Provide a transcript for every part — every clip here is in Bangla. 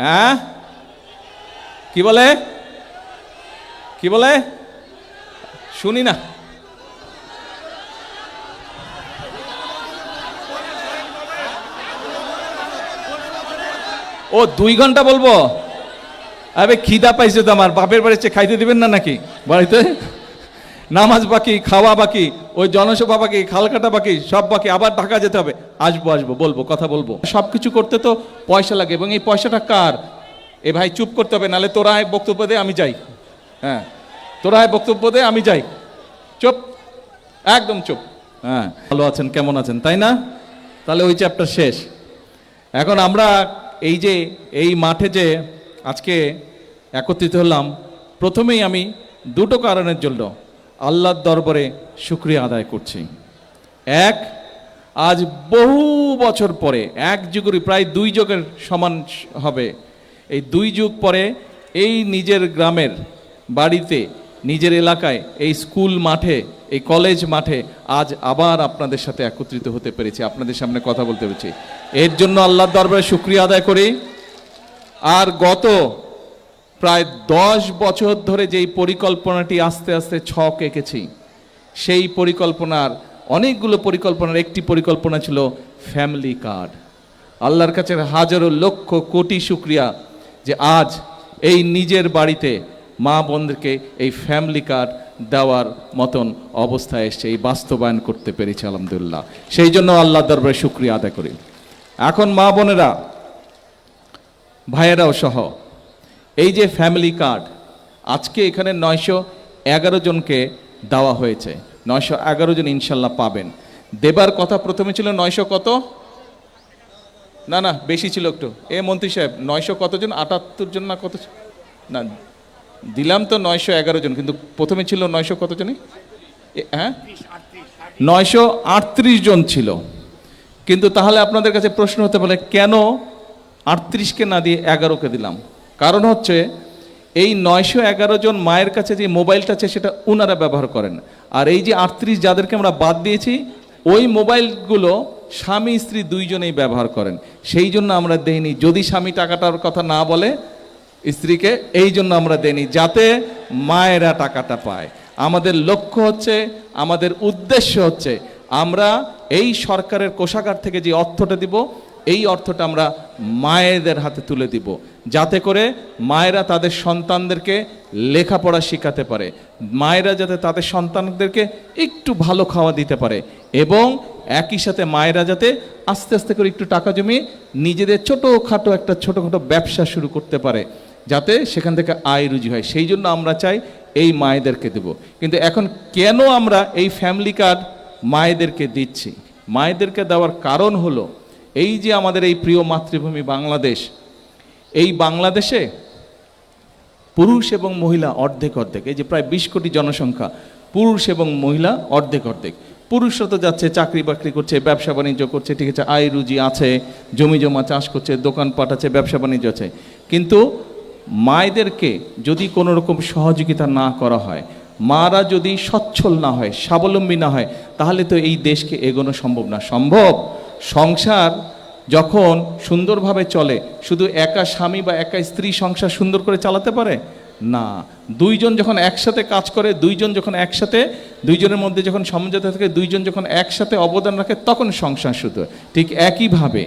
হ্যাঁ, কি বলে, কি বলে শুনি না। ও 2 ঘন্টা বলবো? আরে খিদা পাইছে তো আমার, বাপের বাড়িতে খাইতে দিবেন না নাকি? বাড়িতে নামাজ বাকি, খাওয়া বাকি, ওই জনসভা বাকি, খালকাটা বাকি, সব বাকি, আবার ঢাকা যেতে হবে। আসবো আসবো, বলবো, কথা বলবো। সবকিছু করতে তো পয়সা লাগে, এবং এই পয়সাটা কার? এ ভাই চুপ করতে হবে, নাহলে তোরা বক্তব্য দে আমি যাই। হ্যাঁ, তোরা বক্তব্য দে আমি যাই। চুপ, একদম চুপ। হ্যাঁ, ভালো আছেন, কেমন আছেন, তাই না? তাহলে ওই চ্যাপ্টার শেষ। এখন আমরা এই যে এই মাঠে যে আজকে একত্রিত হলাম, প্রথমেই আমি দুটো কারণের জন্য আল্লাহর দরবারে শুকরিয়া আদায় করছি। এক, আজ বহু বছর পরে, এক যুগেরই প্রায় 2 যুগের সমান হবে, এই 2 যুগ পরে এই নিজের গ্রামের বাড়িতে, নিজের এলাকায়, এই স্কুল মাঠে, এই কলেজ মাঠে আজ আবার আপনাদের সাথে একত্রিত হতে পেরেছি, আপনাদের সামনে কথা বলতে পেরেছি। এর জন্য আল্লাহর দরবারে শুকরিয়া আদায় করি। আর গত প্রায় 10 বছর ধরে যেই পরিকল্পনাটি আস্তে আস্তে ছক এঁকেছি, সেই পরিকল্পনার অনেকগুলো পরিকল্পনার একটি পরিকল্পনা ছিল ফ্যামিলি কার্ড। আল্লাহর কাছে হাজারো লক্ষ কোটি শুকরিয়া যে আজ এই নিজের বাড়িতে মা বোনদেরকে এই ফ্যামিলি কার্ড দেওয়ার মতন অবস্থায় এসছে, এই বাস্তবায়ন করতে পেরেছি আলহামদুলিল্লাহ। সেই জন্য আল্লাহর দরবারে শুকরিয়া আদায় করি। এখন মা বোনেরা, ভাইয়েরাও সহ, এই যে ফ্যামিলি কার্ড আজকে এখানে 911 জনকে দেওয়া হয়েছে। 911 জন ইনশাল্লাহ পাবেন। দেবার কথা প্রথমে ছিল 900 কত, না না বেশি ছিল একটু, মন্ত্রী সাহেব 900 কত জন, 78 জন না কত, না দিলাম তো 911 জন, কিন্তু প্রথমে ছিল 900 কত জনই, হ্যাঁ 938 জন ছিল। কিন্তু তাহলে আপনাদের কাছে প্রশ্ন হতে পারে, কেন 38কে না দিয়ে 11কে দিলাম? কারণ হচ্ছে এই 911 জন মায়ের কাছে যে মোবাইলটা আছে সেটা ওনারা ব্যবহার করেন, আর এই যে 38 যাদেরকে আমরা বাদ দিয়েছি ওই মোবাইলগুলো স্বামী স্ত্রী 2 জনেই ব্যবহার করেন। সেই জন্য আমরা দেইনি, যদি স্বামী টাকাটার কথা না বলে স্ত্রীকে, এই জন্য আমরা দেইনি, যাতে মায়েরা টাকাটা পায়। আমাদের লক্ষ্য হচ্ছে, আমাদের উদ্দেশ্য হচ্ছে, আমরা এই সরকারের কোষাগার থেকে যে অর্থটা দিব, এই অর্থটা আমরা মায়েদের হাতে তুলে দিব, যাতে করে মায়েরা তাদের সন্তানদেরকে লেখাপড়া শেখাতে পারে, মায়েরা যাতে তাদের সন্তানদেরকে একটু ভালো খাওয়া দিতে পারে, এবং একই সাথে মায়েরা যাতে আস্তে আস্তে করে একটু টাকা জমিয়ে নিজেদের ছোটোখাটো একটা ছোটোখাটো ব্যবসা শুরু করতে পারে, যাতে সেখান থেকে আয় রুজি হয়। সেই জন্য আমরা চাই এই মায়েদেরকে দেব। কিন্তু এখন কেন আমরা এই ফ্যামিলি কার্ড মায়েদেরকে দিচ্ছি? মায়েদেরকে দেওয়ার কারণ হলো, এই যে আমাদের এই প্রিয় মাতৃভূমি বাংলাদেশ, এই বাংলাদেশে পুরুষ এবং মহিলা অর্ধেক অর্ধেক, এই যে প্রায় 20 কোটি জনসংখ্যা, পুরুষ এবং মহিলা অর্ধেক অর্ধেক। পুরুষরা তো যাচ্ছে চাকরি বাকরি করছে, ব্যবসা বাণিজ্য করছে, ঠিক আছে, আয় রুজি আছে, জমি জমা চাষ করছে, দোকানপাট আছে, ব্যবসা বাণিজ্য আছে। কিন্তু মায়েদেরকে যদি কোনো রকম সহযোগিতা না করা হয়, মারা যদি সচ্ছল না হয়, স্বাবলম্বী না হয়, তাহলে তো এই দেশকে এগোনো সম্ভব না। সম্ভব? সংসার যখন সুন্দরভাবে চলে, শুধু একা স্বামী বা একা স্ত্রী সংসার সুন্দর করে চালাতে পারে না। 2 জন যখন একসাথে কাজ করে, 2 জন যখন একসাথে, 2 জনের মধ্যে যখন সমঝোতা থাকে, 2 জন যখন একসাথে অবদান রাখে, তখন সংসার শুধু। ঠিক একইভাবে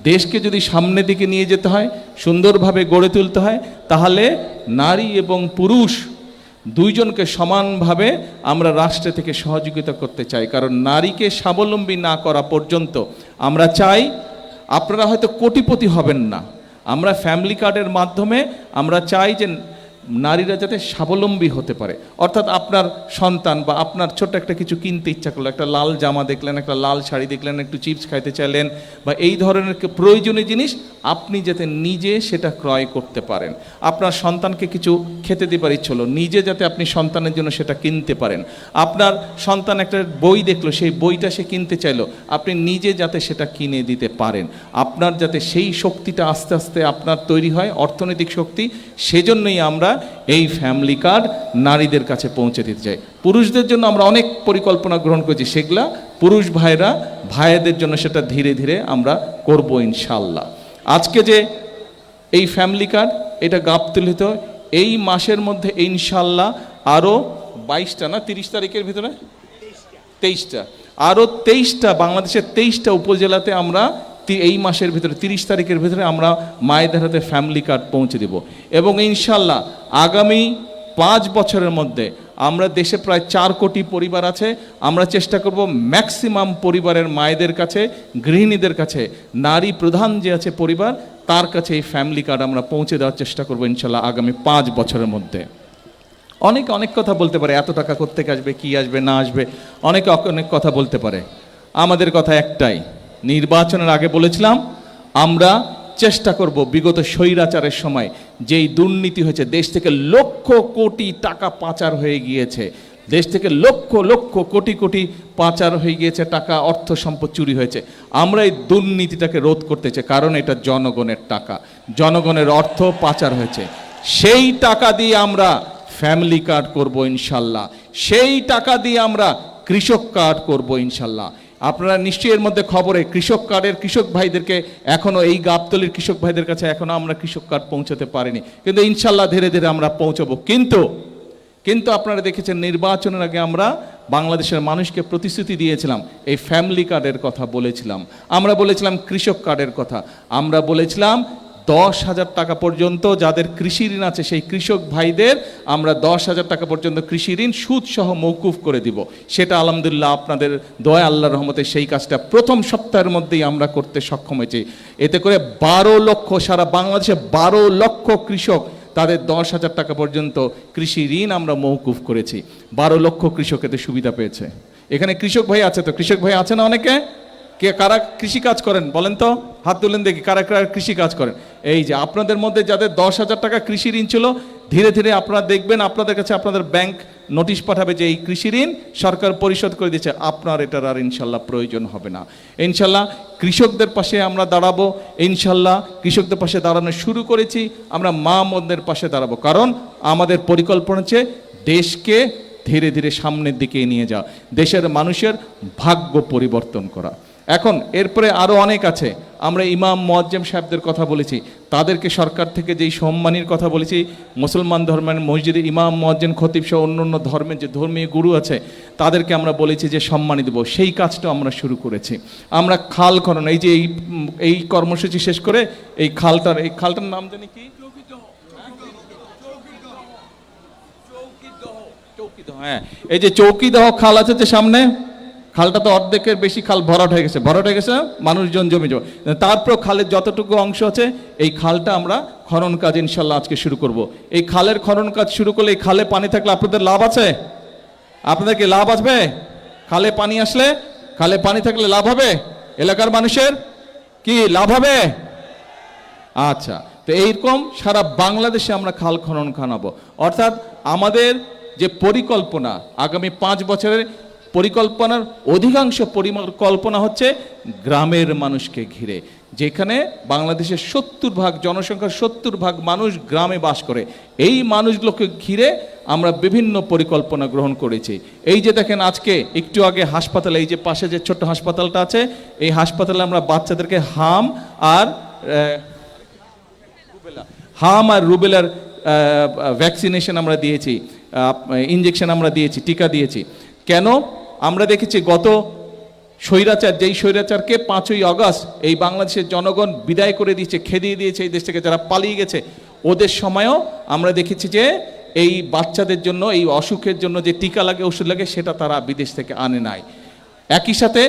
দেশকে যদি সামনের দিকে নিয়ে যেতে হয়, সুন্দরভাবে গড়ে তুলতে হয়, তাহলে নারী এবং পুরুষ 2 জনকে সমানভাবে আমরা রাষ্ট্র থেকে সহযোগিতা করতে চাই। কারণ নারীকে স্বাবলম্বী না করা পর্যন্ত আমরা চাই, আপনারা হয়তো কোটিপতি হবেন না, আমরা ফ্যামিলি কার্ডের মাধ্যমে আমরা চাই যে নারীরা যাতে স্বাবলম্বী হতে পারে। অর্থাৎ আপনার সন্তান বা আপনার ছোট্ট একটা কিছু কিনতে ইচ্ছা করলো, একটা লাল জামা দেখলেন, একটা লাল শাড়ি দেখলেন, একটু চিপস খাইতে চাইলেন, বা এই ধরনের প্রয়োজনীয় জিনিস আপনি যাতে নিজে সেটা ক্রয় করতে পারেন। আপনার সন্তানকে কিছু খেতে দেবার ইচ্ছে হলো, নিজে যাতে আপনি সন্তানের জন্য সেটা কিনতে পারেন। আপনার সন্তান একটা বই দেখলো, সেই বইটা সে কিনতে চাইলো, আপনি নিজে যাতে সেটা কিনে দিতে পারেন। আপনার যাতে সেই শক্তিটা আস্তে আস্তে আপনার তৈরি হয়, অর্থনৈতিক শক্তি। সেজন্যই আমরা এই ফ্যামিলি কার্ড নারীদের কাছে পৌঁছে দিতে চাই। পুরুষদের জন্য আমরা অনেক পরিকল্পনা গ্রহণ করেছি, সেগুলা পুরুষ ভাইদের জন্য সেটা ধীরে ধীরে আমরা করব ইনশাল্লাহ। আজকে যে এই ফ্যামিলি কার্ড এটা গাবতলিত এই মাসের মধ্যে ইনশাল্লাহ আরও 22টা না 30 তারিখের ভিতরে 23টা আরও 23টা বাংলাদেশের 23টা উপজেলাতে আমরা এই মাসের ভিতরে 30 তারিখের ভিতরে আমরা মায়েদের হাতে ফ্যামিলি কার্ড পৌঁছে দেব। এবং ইনশাল্লাহ আগামী 5 বছরের মধ্যে আমরা দেশে প্রায় 4 কোটি পরিবার আছে, আমরা চেষ্টা করব ম্যাক্সিমাম পরিবারের মায়েদের কাছে, গৃহিণীদের কাছে, নারী প্রধান যে আছে পরিবার তার কাছে এই ফ্যামিলি কার্ড আমরা পৌঁছে দেওয়ার চেষ্টা করব ইনশাল্লাহ আগামী 5 বছরের মধ্যে। অনেকে অনেক কথা বলতে পারে, এত টাকা কোত্থেকে আসবে, কি আসবে না আসবে, অনেকে অনেক কথা বলতে পারে। আমাদের কথা একটাই, নির্বাচনের আগে বলেছিলাম আমরা চেষ্টা করব বিগত স্বৈরাচারের সময় যেই দুর্নীতি হয়েছে, দেশ থেকে লক্ষ কোটি টাকা পাচার হয়ে গিয়েছে, দেশ থেকে লক্ষ লক্ষ কোটি কোটি পাচার হয়ে গিয়েছে, টাকা অর্থ সম্পদ চুরি হয়েছে, আমরা এই দুর্নীতিটাকে রোধ করতে চাই। কারণ এটা জনগণের টাকা, জনগণের অর্থ পাচার হয়েছে। সেই টাকা দিয়ে আমরা ফ্যামিলি কার্ড করব ইনশাল্লাহ, সেই টাকা দিয়ে আমরা কৃষক কার্ড করব ইনশাল্লাহ। আপনারা নিশ্চয়ই এর মধ্যে খবরে কৃষক কার্ডের কৃষক ভাইদেরকে এখনও এই গাবতলীর কৃষক ভাইদের কাছে এখনও আমরা কৃষক কার্ড পৌঁছাতে পারিনি, কিন্তু ইনশাল্লাহ ধীরে ধীরে আমরা পৌঁছাবো। কিন্তু আপনারা দেখেছেন নির্বাচনের আগে আমরা বাংলাদেশের মানুষকে প্রতিশ্রুতি দিয়েছিলাম, এই ফ্যামিলি কার্ডের কথা বলেছিলাম, আমরা বলেছিলাম কৃষক কার্ডের কথা, আমরা বলেছিলাম 10,000 টাকা পর্যন্ত যাদের কৃষি ঋণ আছে সেই কৃষক ভাইদের আমরা 10,000 টাকা পর্যন্ত কৃষি ঋণ সুদ সহ মৌকুফ করে দিব। সেটা আলহামদুলিল্লাহ আপনাদের দয়া আল্লাহর রহমতে সেই কাজটা প্রথম সপ্তাহের মধ্যেই আমরা করতে সক্ষম হয়েছি। এতে করে 12 লক্ষ, সারা বাংলাদেশে 12 লক্ষ কৃষক তাদের 10,000 টাকা পর্যন্ত কৃষি ঋণ আমরা মৌকুফ করেছি। 12 লক্ষ কৃষক এতে সুবিধা পেয়েছে। এখানে কৃষক ভাই আছে তো? কৃষক ভাই আছে না অনেকে? কে কারা কৃষি কাজ করেন বলেন তো, হাত তুলেন দেখি কারা কারা কৃষি কাজ করেন। এই যে আপনাদের মধ্যে যাদের 10,000 টাকা কৃষি ঋণ ছিল, ধীরে ধীরে আপনারা দেখবেন আপনাদের কাছে আপনাদের ব্যাংক নোটিশ পাঠাবে যে এই কৃষি ঋণ সরকার পরিশোধ করে দিচ্ছে, আপনার এটার আর ইনশাল্লাহ প্রয়োজন হবে না। ইনশাল্লাহ কৃষকদের পাশে আমরা দাঁড়াবো, ইনশাল্লাহ কৃষকদের পাশে দাঁড়ানো শুরু করেছি, আমরা মা বোনদের পাশে দাঁড়াবো। কারণ আমাদের পরিকল্পনা হচ্ছে দেশকে ধীরে ধীরে সামনের দিকে নিয়ে যাওয়া, দেশের মানুষের ভাগ্য পরিবর্তন করা। এখন এরপরে আরও অনেক আছে। আমরা ইমাম মুয়াজ্জিম সাহেবদের কথা বলেছি, তাদেরকে সরকার থেকে যেই সম্মানের কথা বলেছি, মুসলমান ধর্মের মসজিদে ইমাম মুয়াজ্জিন খতিব সহ অন্য ধর্মের যে ধর্মীয় গুরু আছে তাদেরকে আমরা বলেছি যে সম্মানী দেব, সেই কাজটা আমরা শুরু করেছি। আমরা খাল খনন, এই যে এই কর্মসূচি শেষ করে এই খালটার নাম জানি কি, চৌকিদহ, হ্যাঁ এই যে চৌকিদহ খাল আছে যে সামনে, খালটা তো অর্ধেকের বেশি খাল ভরাট হয়ে গেছে, মানুষজন জমে যাবে। তারপর খালের যতটুকু অংশ আছে এই খালটা আমরা খনন কাজ ইনশাল্লাহ আজকে শুরু করব। এই খালের খনন কাজ শুরু করলে এই খালে পানি থাকলে আপনাদের লাভ আছে? আপনাদের কি লাভ আসবে? খালে পানি আসলে, খালে পানি থাকলে লাভ হবে? এলাকার মানুষের কি লাভ হবে? আচ্ছা, তো এইরকম সারা বাংলাদেশে আমরা খাল খনন খানাবো। অর্থাৎ আমাদের যে পরিকল্পনা আগামী 5 বছরের পরিকল্পনার অধিকাংশ পরিকল্পনা হচ্ছে গ্রামের মানুষকে ঘিরে, যেখানে বাংলাদেশের 70% জনসংখ্যার 70% মানুষ গ্রামে বাস করে। এই মানুষগুলোকে ঘিরে আমরা বিভিন্ন পরিকল্পনা গ্রহণ করেছি। এই যে দেখেন আজকে একটু আগে হাসপাতালে, এই যে পাশে যে ছোট্ট হাসপাতালটা আছে, এই হাসপাতালে আমরা বাচ্চাদেরকে হাম আর রুবেলার ভ্যাকসিনেশন আমরা দিয়েছি, ইঞ্জেকশন আমরা দিয়েছি, টিকা দিয়েছি। কেন? আমরা দেখেছি গত যেই স্বৈরাচারকে 5ই আগস্ট এই বাংলাদেশের জনগণ বিদায় করে দিয়েছে, খেদিয়ে দিয়েছে এই দেশ থেকে, যারা পালিয়ে গেছে, ওদের সময়ও আমরা দেখেছি যে এই বাচ্চাদের জন্য, এই অসুখের জন্য যে টিকা লাগে, ওষুধ লাগে, সেটা তারা বিদেশ থেকে আনে নাই। একই সাথে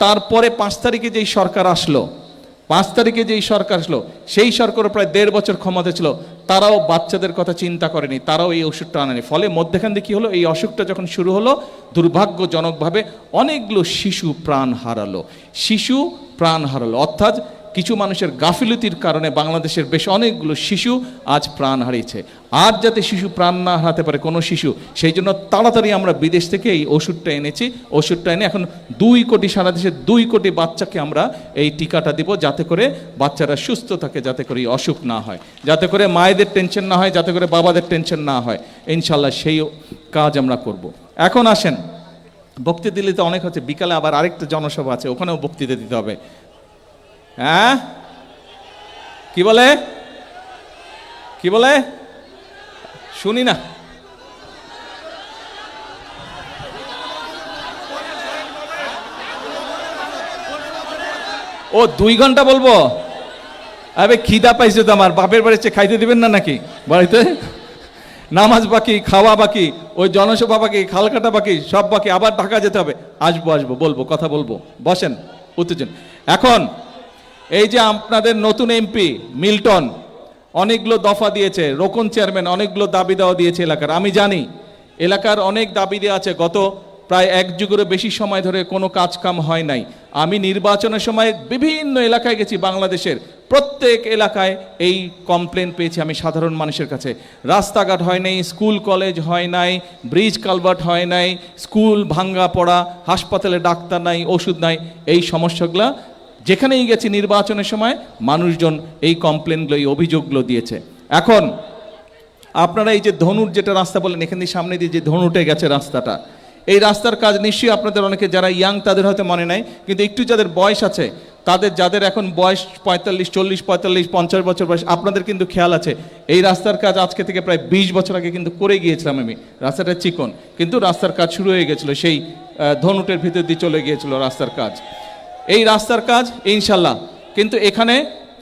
তারপরে 5 তারিখে যেই সরকার আসলো, সেই সরকারও প্রায় 1.5 বছর ক্ষমতা ছিল, তারাও বাচ্চাদের কথা চিন্তা করেনি, তারাও এই ওষুধটা আনেনি। ফলে মধ্যখান দিয়ে কী হলো, এই অসুখটা যখন শুরু হলো, দুর্ভাগ্যজনকভাবে অনেকগুলো শিশু প্রাণ হারালো। অর্থাৎ কিছু মানুষের গাফিলতির কারণে বাংলাদেশের বেশ অনেকগুলো শিশু আজ প্রাণ হারিয়েছে। আর যাতে শিশু প্রাণ না হারাতে পারে কোনো শিশু, সেই জন্য তাড়াতাড়ি আমরা বিদেশ থেকে এই ওষুধটা এনেছি। ওষুধটা এনে এখন 2 কোটি, সারা দেশে 2 কোটি বাচ্চাকে আমরা এই টিকাটা দিব, যাতে করে বাচ্চারা সুস্থ থাকে, যাতে করে এই অসুখ না হয়, যাতে করে মায়েদের টেনশন না হয়, যাতে করে বাবাদের টেনশন না হয়। ইনশাল্লাহ সেই কাজ আমরা করব। এখন আসেন, বক্তৃতা দিলে তো অনেক হচ্ছে, বিকালে আবার আরেকটা জনসভা আছে, ওখানেও বক্তৃতা দিতে হবে। হ্যাঁ কি বলে? কি বলে শুনি না। ও 2 ঘন্টা বলবো? আরে খিদা পাইছে তো আমার, বাপের বাড়িতে খাইতে দিবেন না নাকি? বাড়িতে নামাজ বাকি, খাওয়া বাকি, ওই জনসভা বাকি, খালকাটা বাকি, সব বাকি, আবার ঢাকা যেতে হবে। আসবো বলবো, কথা বলবো, বসেন উত্তেজন। এখন এই যে আপনাদের নতুন এমপি মিল্টন অনেকগুলো দফা দিয়েছে, রোকন চেয়ারম্যান অনেকগুলো দাবি দেওয়া দিয়েছে এলাকার। আমি জানি এলাকার অনেক দাবি দেওয়া আছে, গত প্রায় 1 যুগেরও বেশি সময় ধরে কোনো কাজ কাম হয় নাই। আমি নির্বাচনের সময় বিভিন্ন এলাকায় গেছি, বাংলাদেশের প্রত্যেক এলাকায় এই কমপ্লেন পেয়েছি আমি সাধারণ মানুষের কাছে। রাস্তাঘাট হয় নাই, স্কুল কলেজ হয় নাই, ব্রিজ কালভার্ট হয় নাই, স্কুল ভাঙ্গা পড়া, হাসপাতালে ডাক্তার নাই, ওষুধ নাই। এই সমস্যাগুলো যেখানেই গেছি নির্বাচনের সময় মানুষজন এই কমপ্লেনগুলো, এই অভিযোগগুলো দিয়েছে। এখন আপনারা এই যে ধনুর যেটা রাস্তা বলেন, এখান দিয়ে সামনে দিয়ে যে ধনুটে গেছে রাস্তাটা, এই রাস্তার কাজ নিশ্চয়ই আপনাদের অনেকে যারা ইয়াং তাদের হয়তো মনে নাই, কিন্তু একটু যাদের বয়স আছে, যাদের এখন বয়স 45, 40, 45, 50 বছর বয়স, আপনাদের কিন্তু খেয়াল আছে এই রাস্তার কাজ আজকে থেকে প্রায় 20 বছর আগে কিন্তু করে গিয়েছিলাম আমি। রাস্তাটা চিকন, কিন্তু রাস্তার কাজ শুরু হয়ে গেছিলো, সেই ধনুটের ভিতর দিয়ে চলে গিয়েছিল রাস্তার কাজ। এই রাস্তার কাজ ইনশাল্লাহ, কিন্তু এখানে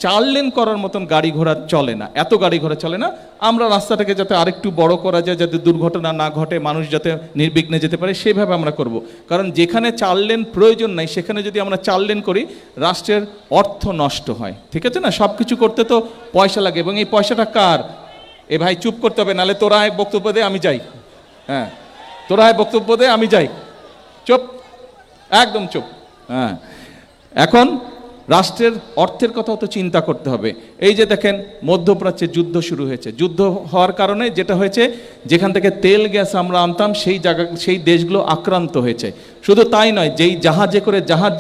4 লেন করার মতন গাড়ি ঘোড়া চলে না, এত গাড়ি ঘোড়া চলে না। আমরা রাস্তাটাকে যাতে আরেকটু বড় করা যায়, যাতে দুর্ঘটনা না ঘটে, মানুষ যাতে নির্বিঘ্নে যেতে পারে, সেভাবে আমরা করব। কারণ যেখানে 4 লেন প্রয়োজন নাই, সেখানে যদি আমরা 4 লেন করি, রাষ্ট্রের অর্থ নষ্ট হয়। ঠিক আছে না? সব কিছু করতে তো পয়সা লাগে, এবং এই পয়সাটা কার? এ ভাই চুপ করতে হবে, নাহলে তোরা বক্তব্য দে আমি যাই। হ্যাঁ, তোরা বক্তব্য দে আমি যাই, চুপ, একদম চুপ। হ্যাঁ, এখন রাষ্ট্রের অর্থের কথাও তো চিন্তা করতে হবে। এই যে দেখেন মধ্যপ্রাচ্যে যুদ্ধ শুরু হয়েছে, যুদ্ধ হওয়ার কারণে যেটা হয়েছে, যেখান থেকে তেল গ্যাস আমরা আনতাম সেই দেশগুলো আক্রান্ত হয়েছে। শুধু তাই নয়, জাহাজ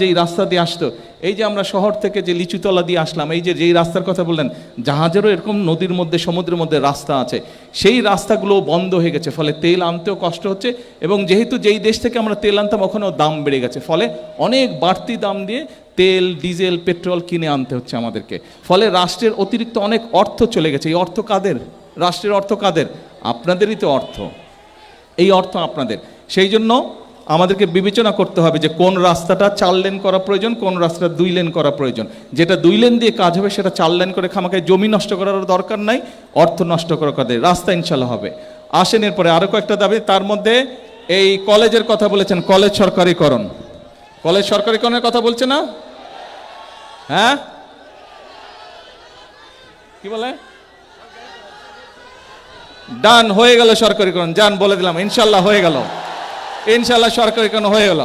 যেই রাস্তা দিয়ে আসতো, এই যে আমরা শহর থেকে যে লিচুতলা দিয়ে আসলাম, এই যে যেই রাস্তার কথা বললেন, জাহাজেরও এরকম নদীর মধ্যে, সমুদ্রের মধ্যে রাস্তা আছে, সেই রাস্তাগুলো বন্ধ হয়ে গেছে। ফলে তেল আনতেও কষ্ট হচ্ছে, এবং যেহেতু যেই দেশ থেকে আমরা তেল আনতাম ওখানেও দাম বেড়ে গেছে, ফলে অনেক বাড়তি দাম দিয়ে তেল, ডিজেল, পেট্রোল কিনে আনতে হচ্ছে আমাদেরকে। ফলে রাষ্ট্রের অতিরিক্ত অনেক অর্থ চলে গেছে। এই অর্থ কাদের? রাষ্ট্রের অর্থ কাদের? আপনাদেরই তো অর্থ, এই অর্থ আপনাদের। সেই জন্য আমাদেরকে বিবেচনা করতে হবে যে কোন রাস্তাটা 4 লেন করা প্রয়োজন, কোন রাস্তাটা 2 লেন করা প্রয়োজন। যেটা 2 লেন দিয়ে কাজ হবে সেটা 4 লেন করে খামাখায় জমি নষ্ট করার দরকার নাই, অর্থ নষ্ট করার কাজে রাস্তা ইনশাল্লাহ হবে। আসেন এরপরে আরো কয়েকটা দাবি, তার মধ্যে এই কলেজের কথা বলেছেন, কলেজ সরকারিকরণ। কলেজ সরকারিকরণের কথা বলছে না? হ্যাঁ, কি বলে? ডান, হয়ে গেল সরকারিকরণ, যান বলে দিলাম, ইনশাল্লাহ হয়ে গেল, ইনশাল্লাহ সরকারিকরণ হয়ে গেল।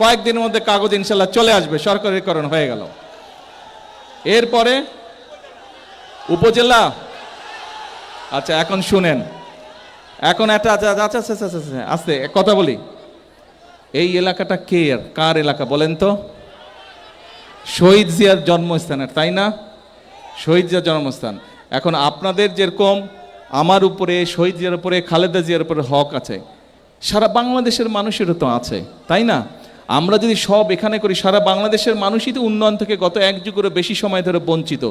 কয়েকদিনের মধ্যে কাগজ ইনশাল্লাহ চলে আসবে, সরকারিকরণ হয়ে গেল। এরপরে উপজেলা। আচ্ছা, এখন শুনেন, এখন একটা আস্তে কথা বলি। এই এলাকাটা কার এলাকা বলেন তো? শহীদ জিয়ার জন্মস্থানের, তাই না? শহীদ জিয়ার জন্মস্থান। এখন আপনাদের যেরকম আমার উপরে, শহীদ জিয়ার উপরে, খালেদা জিয়ার উপরে হক আছে, সারা বাংলাদেশের মানুষেরও তো আছে, তাই না? আমরা যদি সব এখানে করি, সারা বাংলাদেশের মানুষই তো উন্নয়ন থেকে গত 1 যুগেরও বেশি সময় ধরে বঞ্চিত।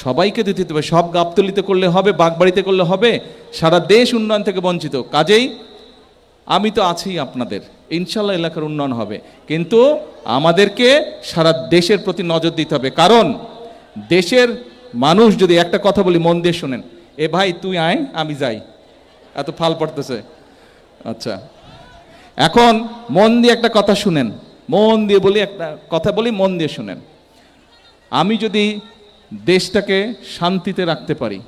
সবাইকে দিতে হবে, সব গাবতলিতে করলে হবে, বাগবাড়িতে করলে হবে? সারা দেশ উন্নয়ন থেকে বঞ্চিত। কাজেই আমি তো আছি আপনাদের, ইনশাল্লাহ এলাকার উন্নয়ন হবে, কিন্তু আমাদেরকে সারা দেশের প্রতি নজর দিতে হবে। কারণ দেশের মানুষ যদি, একটা কথা বলি মন দিয়ে শুনেন, এ ভাই তুই আয় আমি যাই, এত ফাল পড়তেছে। আচ্ছা, এখন মন দিয়ে একটা কথা শুনেন, মন দিয়ে বলি, একটা কথা বলি, মন দিয়ে শুনেন। আমি যদি দেশটাকে শান্তিতে রাখতে পারি,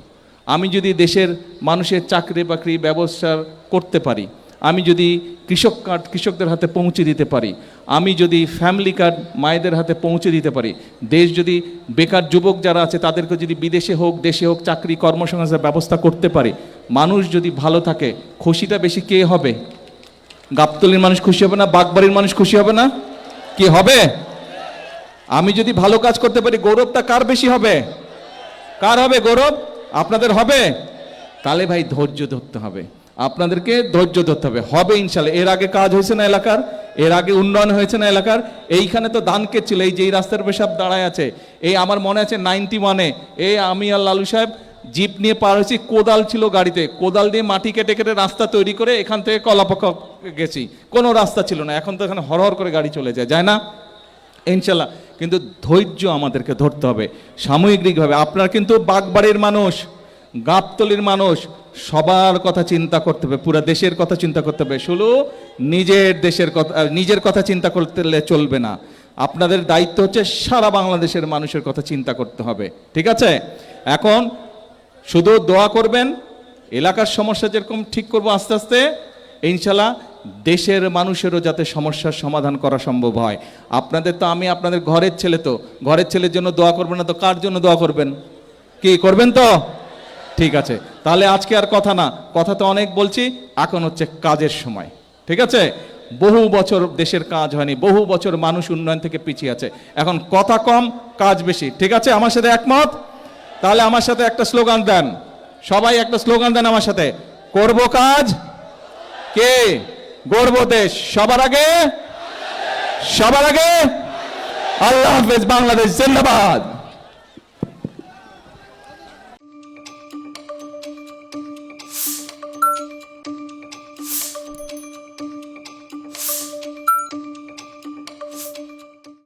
আমি যদি দেশের মানুষের চাকরি বাকরি ব্যবস্থা করতে পারি, আমি যদি কৃষক কার্ড কৃষকদের হাতে পৌঁছে দিতে পারি, আমি যদি ফ্যামিলি কার্ড মায়েদের হাতে পৌঁছে দিতে পারি, দেশ যদি বেকার যুবক যারা আছে তাদেরকে যদি বিদেশে হোক দেশে হোক চাকরি কর্মসংস্থানের ব্যবস্থা করতে পারি, মানুষ যদি ভালো থাকে, খুশিটা বেশি কে হবে? গাবতলীর মানুষ খুশি হবে না? বাগবাড়ির মানুষ খুশি হবে না? কি হবে? আমি যদি ভালো কাজ করতে পারি, গৌরবটা কার বেশি হবে? কার হবে গৌরব? আপনাদের হবে? তাহলে ভাই ধৈর্য ধরতে হবে, আপনাদেরকে ধৈর্য ধরতে হবে, হবে ইনশাল্লাহ। এর আগে কাজ হয়েছে না এলাকার? এর আগে উন্নয়ন হয়েছে না এলাকার? এইখানে তো ধানকে ছিল, এই যেই রাস্তার পেশাব দাঁড়ায় আছে, এই আমার মনে আছে 91-এ এই আমি আর লালু সাহেব জিপ নিয়ে পার হয়েছি, কোদাল ছিল গাড়িতে, কোদাল দিয়ে মাটি কেটে কেটে রাস্তা তৈরি করে এখান থেকে কলাপাকা গেছি, কোনো রাস্তা ছিল না। এখন তো এখানে হরহর করে গাড়ি চলে যায়, যায় না? ইনশাল্লাহ। কিন্তু ধৈর্য আমাদেরকে ধরতে হবে সাময়িকভাবে। আপনারা কিন্তু বাগবাড়ির মানুষ, গাবতলির মানুষ, সবার কথা চিন্তা করতে হবে, পুরো দেশের কথা চিন্তা করতে হবে। শুধু নিজের কথা চিন্তা করতে চলবে না। আপনাদের দায়িত্ব হচ্ছে সারা বাংলাদেশের মানুষের কথা চিন্তা করতে হবে, ঠিক আছে? এখন শুধু দোয়া করবেন, এলাকার সমস্যা যেরকম ঠিক করবো আস্তে আস্তে, ইনশাল্লাহ দেশের মানুষেরও যাতে সমস্যার সমাধান করা সম্ভব হয়। আপনাদের তো, আমি আপনাদের ঘরের ছেলে, তো ঘরের ছেলের জন্য দোয়া করবেন না তো কার জন্য দোয়া করবেন? কি করবেন তো? ঠিক আছে, তাহলে আজকে আর কথা না, কথা তো অনেক বলছি, এখন হচ্ছে কাজের সময়, ঠিক আছে? বহু বছর দেশের কাজ হয়নি, বহু বছর মানুষ উন্নয়ন থেকে পিছিয়ে আছে, এখন কথা কম কাজ বেশি, ঠিক আছে? আমার সাথে একমত? তাহলে আমার সাথে একটা স্লোগান দেন, সবাই একটা স্লোগান দেন আমার সাথে, করব কাজ, কে গড়ব দেশ, সবার আগে, সবার আগে। আল্লাহ হাফেজ, বাংলাদেশ জিন্দাবাদ।